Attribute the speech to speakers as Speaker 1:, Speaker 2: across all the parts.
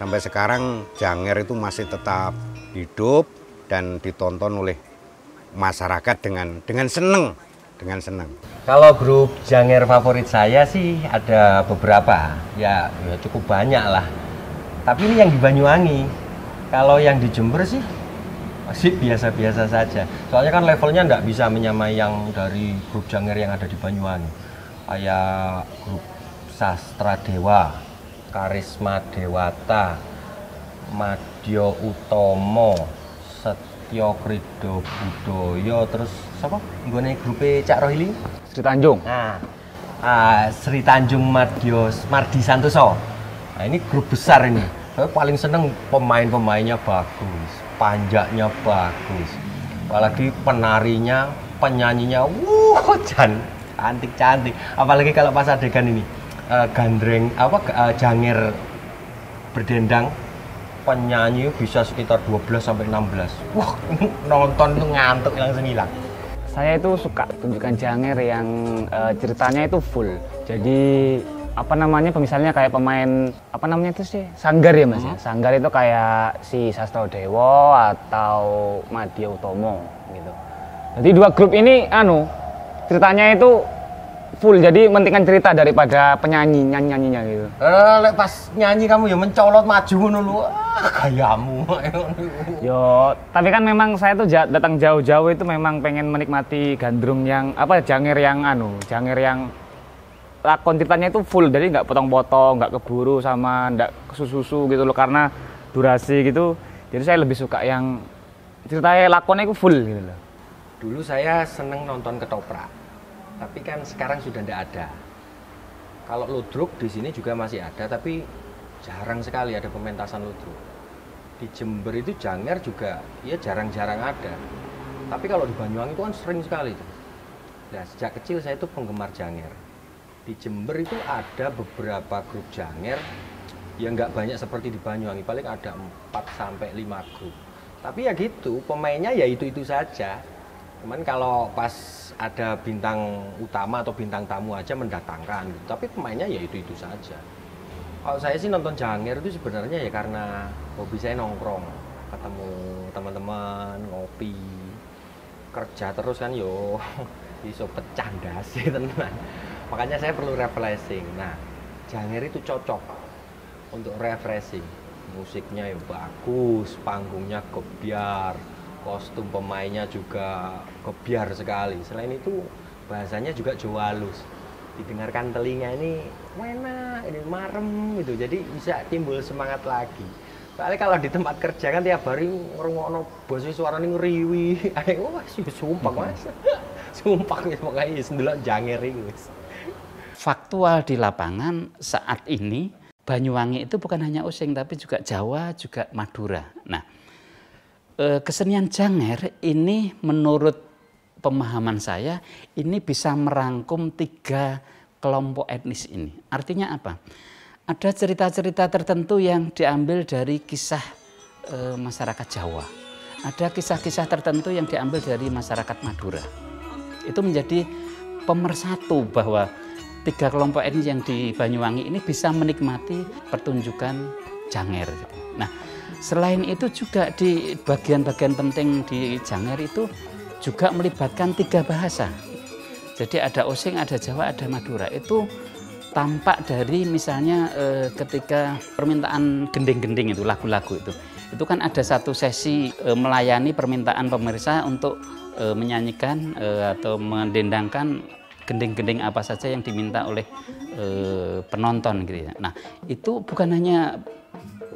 Speaker 1: Sampai sekarang Janger itu masih tetap hidup dan ditonton oleh masyarakat dengan seneng,
Speaker 2: Kalau grup Janger favorit saya sih ada beberapa, ya cukup banyak lah. Tapi ini yang di Banyuwangi. Kalau yang di Jember sih masih biasa-biasa saja. Soalnya kan levelnya nggak bisa menyamai yang dari grup Janger yang ada di Banyuwangi. Kayak grup Sastra Dewa, Karisma Dewata, Madyo Utomo, Setyo Krido Budoyo, terus siapa? Nggone grupe Cak Rohili?
Speaker 3: Sri Tanjung.
Speaker 2: Nah, Sri Tanjung Mardi Santoso. Nah, ini grup besar ini. Saya paling seneng pemain-pemainnya bagus, panjanya bagus. Apalagi penarinya, penyanyinya, cantik-cantik. Apalagi kalau pas adegan ini gandreng Janger berdendang, penyanyi bisa sekitar 12 sampai 16. Wah, nonton tuh ngantuk langsung hilang.
Speaker 3: Saya itu suka tunjukkan Janger yang ceritanya itu full. Jadi misalnya kayak pemain itu sih Sanggar ya Mas ya. Sanggar itu kayak si Sastro Dewo atau Madyo Utomo gitu. Jadi dua grup ini ceritanya itu full, jadi mentingkan cerita daripada nyanyinya gitu.
Speaker 2: Pas nyanyi kamu ya mencolot maju dulu, gayamu.
Speaker 3: Yo, tapi kan memang saya tuh datang jauh-jauh itu memang pengen menikmati gandrung yang Janger yang lakon ceritanya itu full, jadi nggak potong-potong, nggak keburu sama nggak kesusu gitu loh, karena durasi gitu. Jadi saya lebih suka yang ceritanya lakonnya itu full gitu loh.
Speaker 2: Dulu saya seneng nonton ketoprak, tapi kan sekarang sudah tidak ada. Kalau ludruk di sini juga masih ada, tapi jarang sekali ada pementasan ludruk. Di Jember itu Janger juga ya jarang-jarang ada. Tapi kalau di Banyuwangi itu kan sering sekali itu. Nah, sejak kecil saya itu penggemar Janger. Di Jember itu ada beberapa grup Janger yang nggak banyak seperti di Banyuwangi, paling ada 4 sampai 5 grup. Tapi ya gitu, pemainnya ya itu-itu saja. Cuman kalau pas ada bintang utama atau bintang tamu aja mendatangkan gitu. Tapi pemainnya ya itu-itu saja. Kalau saya sih nonton Janger itu sebenarnya ya karena hobi saya nongkrong, ketemu teman-teman, ngopi, kerja terus kan yo iso pecanda sih teman. Makanya saya perlu refreshing. Nah, Janger itu cocok untuk refreshing. Musiknya ya bagus, panggungnya gebyar, kostum pemainnya juga gebyar sekali. Selain itu bahasanya juga Jawa halus. Didengarkan telinga ini enak, ini marem gitu. Jadi bisa timbul semangat lagi. Soalnya kalau di tempat kerja kan tiap hari ngrungokno bos suarane ngriwi. Wah, sumpah Mas. Sumpah wis pokoke ndelok Janger iki wis.
Speaker 4: Faktual di lapangan saat ini Banyuwangi itu bukan hanya Osing tapi juga Jawa, juga Madura. Nah, kesenian Janger ini menurut pemahaman saya ini bisa merangkum 3 kelompok etnis ini. Artinya apa? Ada cerita-cerita tertentu yang diambil dari kisah masyarakat Jawa. Ada kisah-kisah tertentu yang diambil dari masyarakat Madura. Itu menjadi pemersatu bahwa 3 kelompok etnis yang di Banyuwangi ini bisa menikmati pertunjukan Janger. Nah, selain itu juga di bagian-bagian penting di Janger itu juga melibatkan 3 bahasa. Jadi ada Osing, ada Jawa, ada Madura. Itu tampak dari misalnya ketika permintaan gending-gending itu, lagu-lagu itu kan ada satu sesi melayani permintaan pemirsa untuk menyanyikan atau mendendangkan gending-gending apa saja yang diminta oleh penonton gitu ya. Nah, itu bukan hanya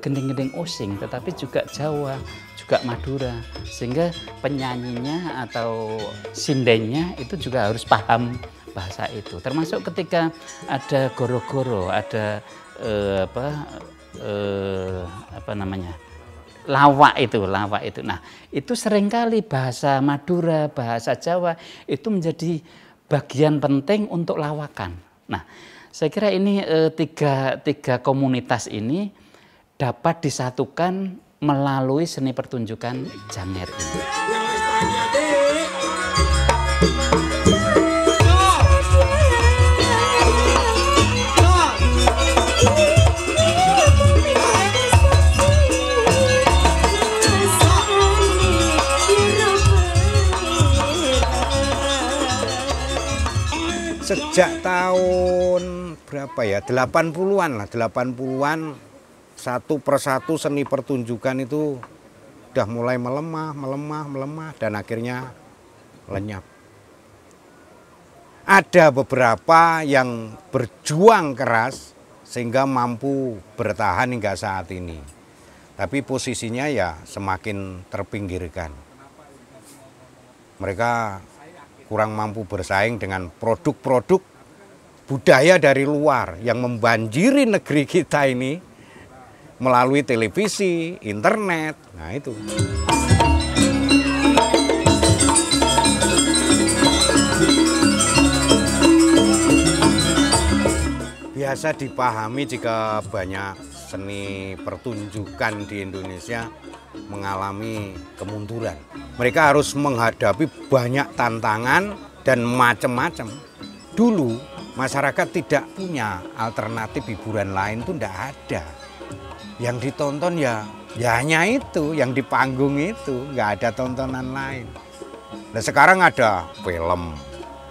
Speaker 4: gending-gending Osing tetapi juga Jawa, juga Madura, sehingga penyanyinya atau sindennya itu juga harus paham bahasa itu. Termasuk ketika ada goro-goro, ada lawak itu. Nah, itu seringkali bahasa Madura, bahasa Jawa itu menjadi bagian penting untuk lawakan. Nah, saya kira ini tiga komunitas ini dapat disatukan melalui seni pertunjukan Janger ini.
Speaker 1: Sejak tahun berapa ya, 80-an lah, 80-an satu persatu seni pertunjukan itu udah mulai melemah dan akhirnya lenyap. Ada beberapa yang berjuang keras sehingga mampu bertahan hingga saat ini. Tapi posisinya ya semakin terpinggirkan. Mereka kurang mampu bersaing dengan produk-produk budaya dari luar yang membanjiri negeri kita ini melalui televisi, internet. Nah itu. Biasa dipahami jika banyak seni pertunjukan di Indonesia mengalami kemunduran. Mereka harus menghadapi banyak tantangan dan macam-macam. Dulu masyarakat tidak punya alternatif hiburan lain, itu tidak ada. Yang ditonton ya hanya itu, yang di panggung itu, nggak ada tontonan lain. Nah sekarang ada film,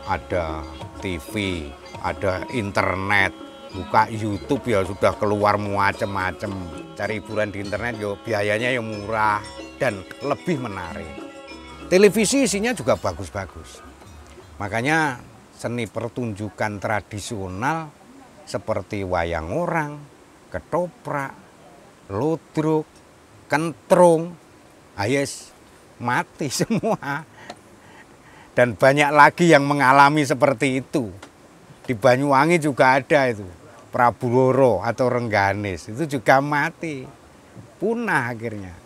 Speaker 1: ada TV, ada internet, buka YouTube ya sudah keluar macam-macam. Cari hiburan di internet yo biayanya yang murah dan lebih menarik. Televisi isinya juga bagus-bagus. Makanya seni pertunjukan tradisional seperti wayang orang, ketoprak, ludruk, kentrung, ayes mati semua. Dan banyak lagi yang mengalami seperti itu. Di Banyuwangi juga ada itu, Prabu Loro atau Rengganis, itu juga mati, punah akhirnya.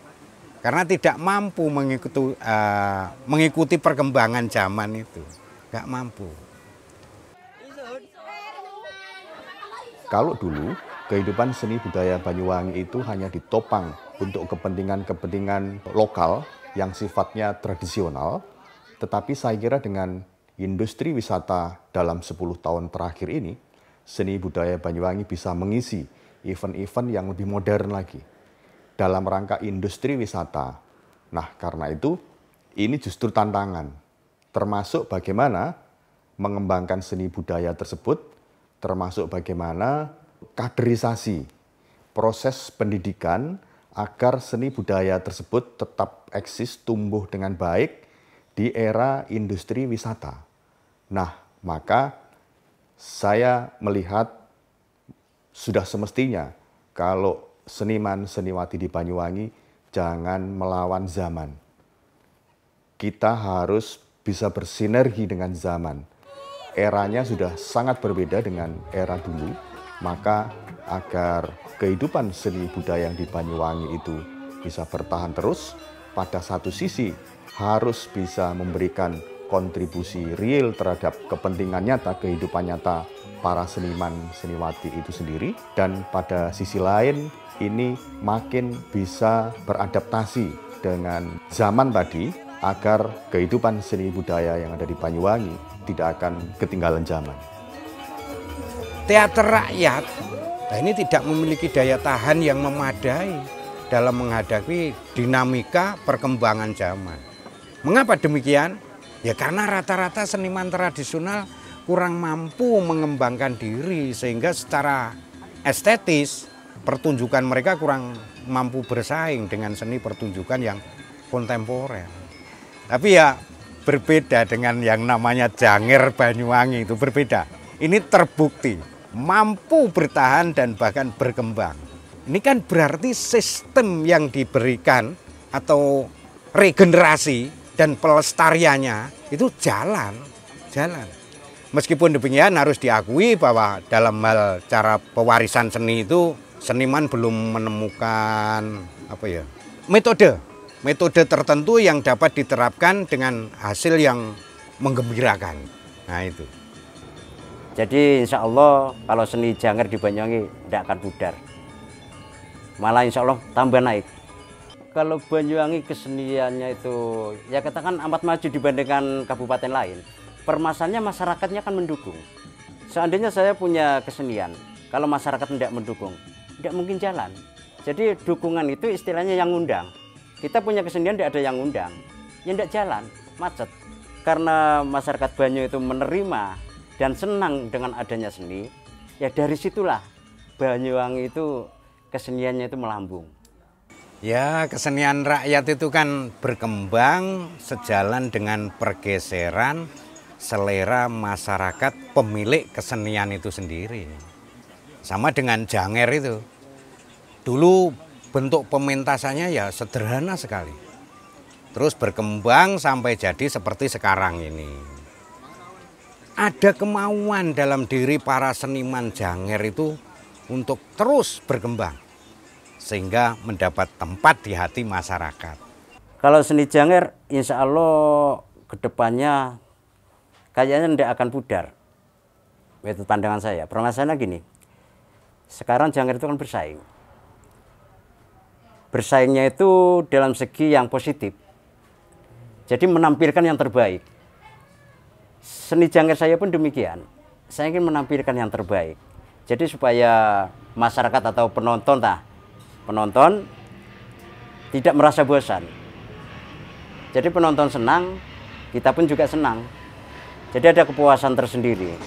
Speaker 1: Karena tidak mampu mengikuti perkembangan zaman itu, nggak mampu.
Speaker 5: Kalau dulu, kehidupan seni budaya Banyuwangi itu hanya ditopang untuk kepentingan-kepentingan lokal yang sifatnya tradisional, tetapi saya kira dengan industri wisata dalam 10 tahun terakhir ini, seni budaya Banyuwangi bisa mengisi event-event yang lebih modern lagi dalam rangka industri wisata. Nah, karena itu ini justru tantangan, termasuk bagaimana mengembangkan seni budaya tersebut, termasuk bagaimana kaderisasi proses pendidikan agar seni budaya tersebut tetap eksis, tumbuh dengan baik di era industri wisata. Nah, maka saya melihat sudah semestinya kalau seniman-seniwati di Banyuwangi jangan melawan zaman. Kita harus bisa bersinergi dengan zaman. Eranya sudah sangat berbeda dengan era dulu, maka agar kehidupan seni budaya di Banyuwangi itu bisa bertahan terus, pada satu sisi harus bisa memberikan kontribusi real terhadap kepentingan nyata, kehidupan nyata para seniman seniwati itu sendiri, dan pada sisi lain ini makin bisa beradaptasi dengan zaman tadi agar kehidupan seni budaya yang ada di Banyuwangi tidak akan ketinggalan zaman.
Speaker 1: Teater rakyat, nah ini tidak memiliki daya tahan yang memadai dalam menghadapi dinamika perkembangan zaman. Mengapa demikian? Ya karena rata-rata seniman tradisional kurang mampu mengembangkan diri sehingga secara estetis pertunjukan mereka kurang mampu bersaing dengan seni pertunjukan yang kontemporer. Tapi ya berbeda dengan yang namanya Janger Banyuwangi, itu berbeda. Ini terbukti mampu bertahan dan bahkan berkembang. Ini kan berarti sistem yang diberikan atau regenerasi dan pelestariannya itu jalan. Meskipun demikian harus diakui bahwa dalam hal cara pewarisan seni itu seniman belum menemukan metode tertentu yang dapat diterapkan dengan hasil yang menggembirakan. Nah itu.
Speaker 6: Jadi insya Allah kalau seni Janger di Banyuwangi tidak akan pudar. Malah insya Allah tambah naik. Kalau Banyuwangi keseniannya itu ya katakan amat maju dibandingkan kabupaten lain. Permasalahannya masyarakatnya akan mendukung. Seandainya saya punya kesenian, kalau masyarakat tidak mendukung, tidak mungkin jalan. Jadi dukungan itu istilahnya yang ngundang. Kita punya kesenian tidak ada yang ngundang, ya tidak jalan, macet. Karena masyarakat Banyu itu menerima dan senang dengan adanya seni, ya dari situlah Banyuwangi itu keseniannya itu melambung.
Speaker 1: Ya, kesenian rakyat itu kan berkembang sejalan dengan pergeseran selera masyarakat pemilik kesenian itu sendiri. Sama dengan janger itu. Dulu bentuk pementasannya ya sederhana sekali. Terus berkembang sampai jadi seperti sekarang ini. Ada kemauan dalam diri para seniman janger itu untuk terus berkembang. Sehingga mendapat tempat di hati masyarakat.
Speaker 6: Kalau seni janger, insya Allah kedepannya kayaknya tidak akan pudar. Itu pandangan saya. Permasalahannya gini, sekarang janger itu kan bersaing. Bersaingnya itu dalam segi yang positif. Jadi menampilkan yang terbaik. Seni janger saya pun demikian. Saya ingin menampilkan yang terbaik. Jadi supaya masyarakat atau penonton tidak merasa bosan. Jadi penonton senang, kita pun juga senang. Jadi ada kepuasan tersendiri.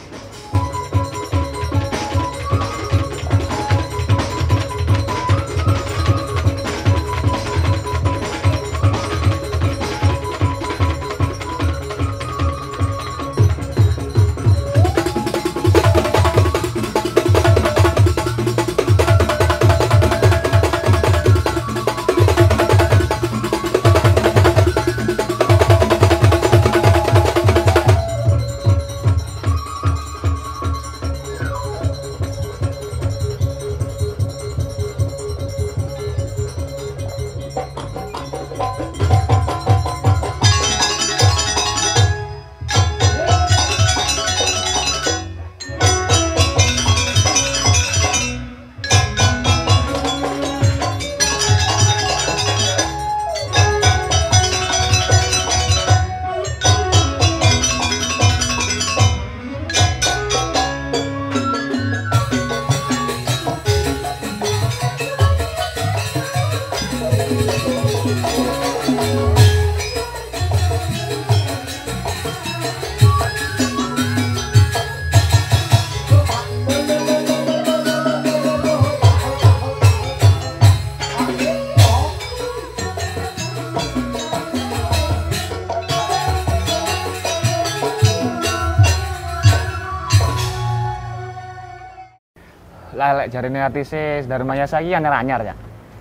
Speaker 3: Lek jarine artise Dharma Yasa iki anyar-anyar ya.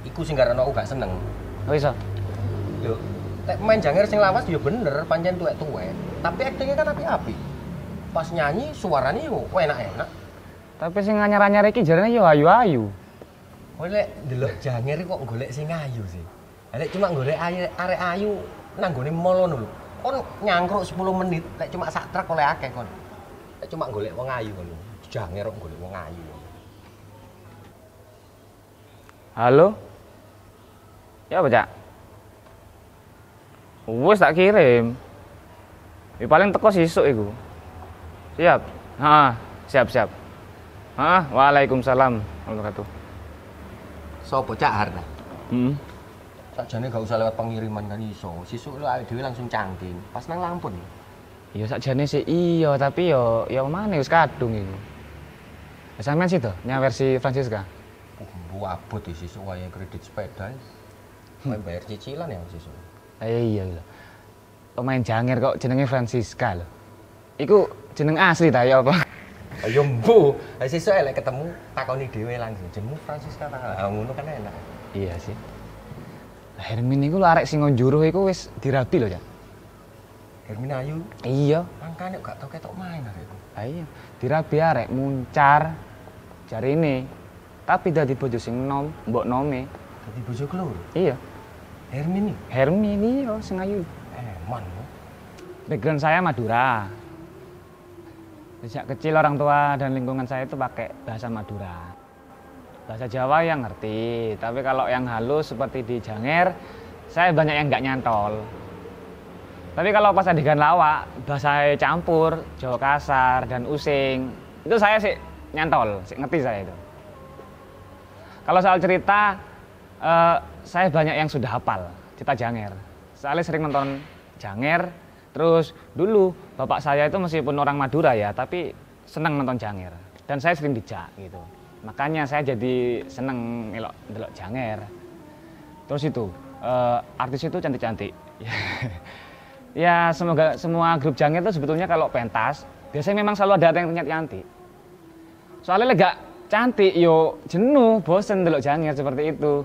Speaker 2: Iku sing karena aku gak seneng.
Speaker 3: Oh iso.
Speaker 2: Lho, lek main janger sing lawas ya bener, pancen tuwek-tuwek. Tapi aktingnya kan api-api. Pas nyanyi suaranya yo enak-enak.
Speaker 3: Tapi sing anyar-anyar iki jarine yo ayu-ayu.
Speaker 2: Kowe lek ndelok janger kok golek sing ayu sih. Lek cuma golek arek ayu nang gone mall ngono lho. Kon nyangkruk 10 menit, lek cuma sak truk oleh akeh kon. Lek cuma golek wong ayu ngono. Janger kok golek wong ayu.
Speaker 3: Halo? Ya apa, Cak? Wes tak kirim. Ya paling teko sesuk iku. Siap? Siap. Waalaikumsalam warahmatullahi wabarakatuh.
Speaker 2: Sopo Cak Harna?
Speaker 3: Sakjane
Speaker 2: gak usah lewat pengiriman kan iso. Sesuk lu awake dhewe langsung cangking. Pas nang Lampun.
Speaker 3: Ya sakjane sih iya, tapi yo mana wis kadung iku. Sampeyan sih to, nya versi Francisca.
Speaker 2: Abot di sesuk wae kredit sepeda. Main bayar cicilan ya sesuk.
Speaker 3: Iya lho. Pemain janger kok jenenge Francisca lho. Iku jeneng asli ta ya apa?
Speaker 2: Ayo mbu, sesuk lek ketemu takoni dhewe langsung. Jenengmu Francisca ta? Ah ngono kan enak.
Speaker 3: Iya sih. Lah Hermin iku lho arek sing njuruh iku wis dirabi lho, Cak.
Speaker 2: Hermin ayu.
Speaker 3: Iya.
Speaker 2: Angkane gak tau ketok main arekku.
Speaker 3: Iya, dirabi arek muncar jarine. Tapi dadi bojo sing mbok nome.
Speaker 2: Dadi bojo kelur.
Speaker 3: Iya. Hermin iya sing ayu.
Speaker 2: Man.
Speaker 3: Background saya Madura. Sejak kecil orang tua dan lingkungan saya itu pakai bahasa Madura. Bahasa Jawa yang ngerti, tapi kalau yang halus seperti di Janger, saya banyak yang nggak nyantol. Tapi kalau pas adegan lawak, bahasa campur, Jawa kasar dan using, itu saya sih nyantol, sih ngerti saya itu. Kalau soal cerita, saya banyak yang sudah hafal cerita Janger. Soalnya sering nonton Janger, terus dulu bapak saya itu meskipun orang Madura ya, tapi senang nonton Janger dan saya sering dijak gitu. Makanya saya jadi seneng ndelok Janger. Terus itu artis itu cantik-cantik. Ya semoga semua grup Janger itu sebetulnya kalau pentas biasanya memang selalu ada yang cantik-cantik. Soalnya lega cantik yo jenuh, bosen ndelok Janger seperti itu.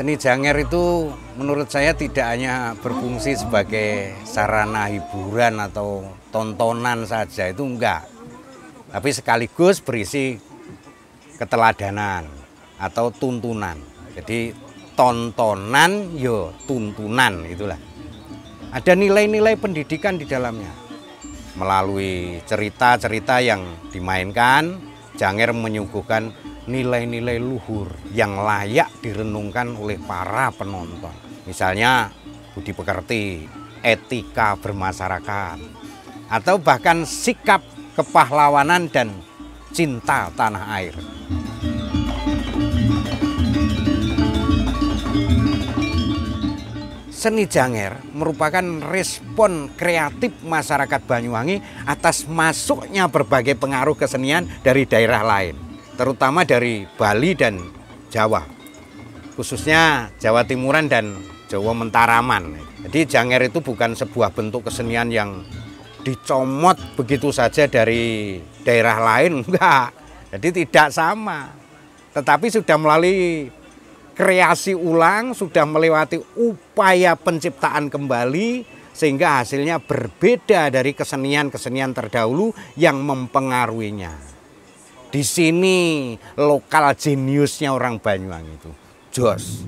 Speaker 1: Seni Janger itu menurut saya tidak hanya berfungsi sebagai sarana hiburan atau tontonan saja, itu enggak. Tapi sekaligus berisi keteladanan atau tuntunan. Jadi tontonan yo tuntunan itulah. Ada nilai-nilai pendidikan di dalamnya. Melalui cerita-cerita yang dimainkan, Janger menyuguhkan nilai-nilai luhur yang layak direnungkan oleh para penonton. Misalnya budi pekerti, etika bermasyarakat, atau bahkan sikap kepahlawanan dan cinta tanah air. Seni Janger merupakan respon kreatif masyarakat Banyuwangi atas masuknya berbagai pengaruh kesenian dari daerah lain, terutama dari Bali dan Jawa, khususnya Jawa Timuran dan Jawa Mentaraman. Jadi Janger itu bukan sebuah bentuk kesenian yang dicomot begitu saja dari daerah lain, enggak. Jadi tidak sama, tetapi sudah melalui kreasi ulang, sudah melewati upaya penciptaan kembali, sehingga hasilnya berbeda dari kesenian-kesenian terdahulu yang mempengaruhinya. Di sini lokal jeniusnya orang Banyuwangi itu, jos.